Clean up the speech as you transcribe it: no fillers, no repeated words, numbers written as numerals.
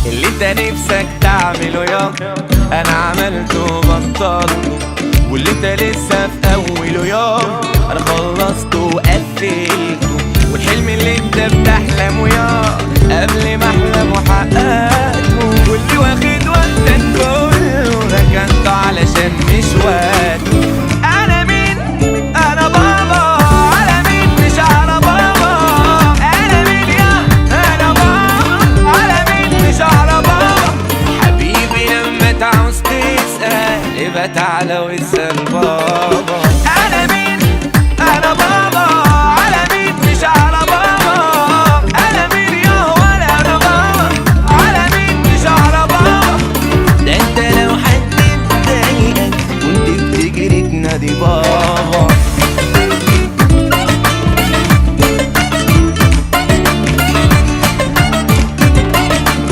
اللي انت نفسك تعمله يابا انا عملته وبطلته، واللي انت لسه في اوله يابا انا خلصته وقفلته، والحلم اللي انت بتحلمه يابا قبل ما احلم وحققته، واللي واخد وقتك كله ركنته علشان مش وقته. انا مين؟ انا بابا. على مين؟ مش على بابا. انا مين يا؟ انا بابا. على مين؟ مش على بابا. حبيبي لما تعوز تسأل يبقى تعالى واسأل بابا.